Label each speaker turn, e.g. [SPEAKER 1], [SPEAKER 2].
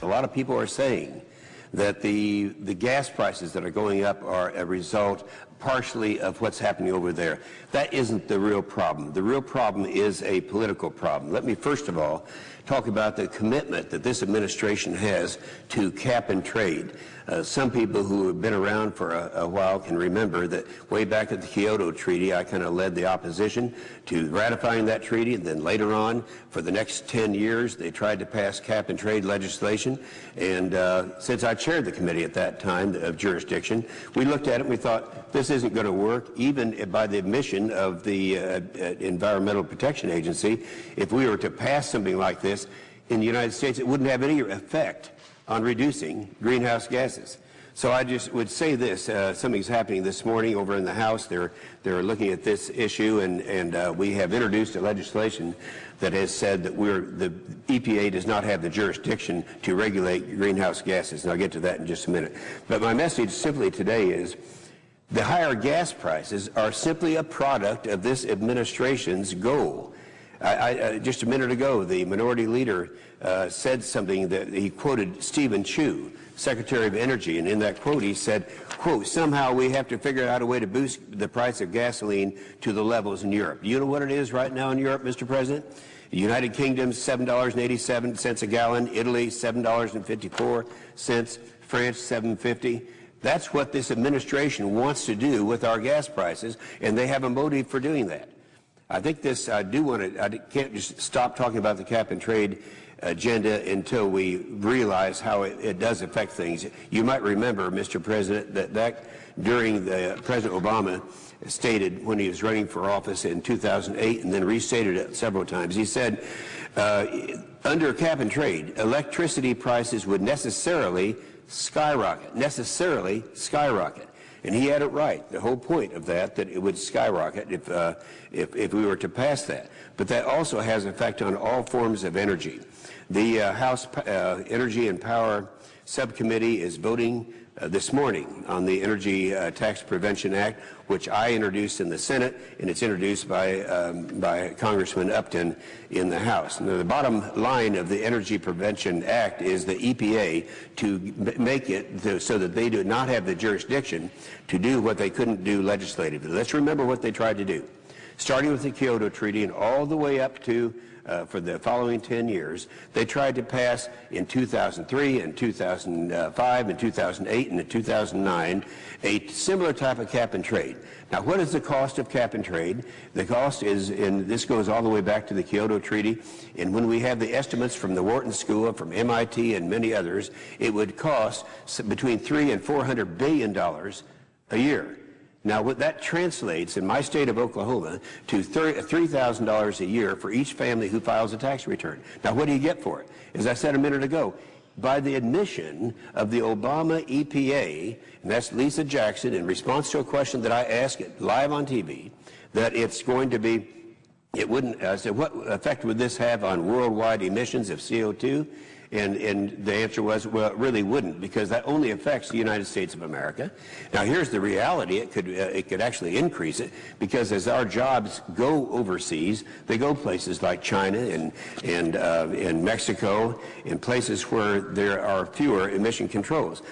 [SPEAKER 1] lot of people are saying that the gas prices that are going up are a result partially of what's happening over there. That isn't the real problem. The real problem is a political problem. Let me first of all talk about the commitment that this administration has to cap and trade. Some people who have been around for a while can remember that way back at the Kyoto Treaty, I kind of led the opposition to ratifying that treaty, and then later on, for the next 10 years, they tried to pass cap and trade legislation. And since I chaired the committee at that time of jurisdiction, we looked at it and we thought, this isn't going to work, even by the admission of the Environmental Protection Agency. If we were to pass something like this in the United States, it wouldn't have any effect on reducing greenhouse gases. So I just would say this, something's happening this morning over in the House. They're looking at this issue, and we have introduced a legislation that has said that the EPA does not have the jurisdiction to regulate greenhouse gases, and I'll get to that in just a minute. But my message simply today is the higher gas prices are simply a product of this administration's goal. Just a minute ago, the minority leader said something that he quoted Stephen Chu, Secretary of Energy, and in that quote he said, quote, somehow we have to figure out a way to boost the price of gasoline to the levels in Europe. You know what it is right now in Europe, Mr. President? The United Kingdom, $7.87 a gallon. Italy, $7.54. France, $7.50. That's what this administration wants to do with our gas prices, and they have a motive for doing that. I think this, I can't just stop talking about the cap and trade agenda until we realize how it does affect things. You might remember, Mr. President, that during President Obama stated when he was running for office in 2008 and then restated it several times, he said, under cap and trade, electricity prices would necessarily skyrocket. And he had it right. The whole point of that it would skyrocket if we were to pass that. But that also has an effect on all forms of energy. The House Energy and Power Subcommittee is voting this morning on the Energy Tax Prevention Act, which I introduced in the Senate, and it's introduced by Congressman Upton in the House. Now, the bottom line of the Energy Prevention Act is the EPA to make it so that they do not have the jurisdiction to do what they couldn't do legislatively. Let's remember what they tried to do, starting with the Kyoto Treaty and all the way up to for the following 10 years, they tried to pass in 2003 and 2005 and 2008 and 2009 a similar type of cap and trade. Now, what is the cost of cap and trade? The cost is, and this goes all the way back to the Kyoto Treaty, and when we have the estimates from the Wharton School, from MIT and many others, it would cost between $300 and $400 billion a year. Now, what that translates in my state of Oklahoma to $3,000 a year for each family who files a tax return. Now, what do you get for it? As I said a minute ago, by the admission of the Obama EPA, and that's Lisa Jackson, in response to a question that I asked it live on TV, that it's going to be, it wouldn't, I said, what effect would this have on worldwide emissions of CO2? And the answer was, well, it really wouldn't, because that only affects the United States of America. Now, here's the reality. It could actually increase it, because as our jobs go overseas, they go places like China and Mexico, in places where there are fewer emission controls.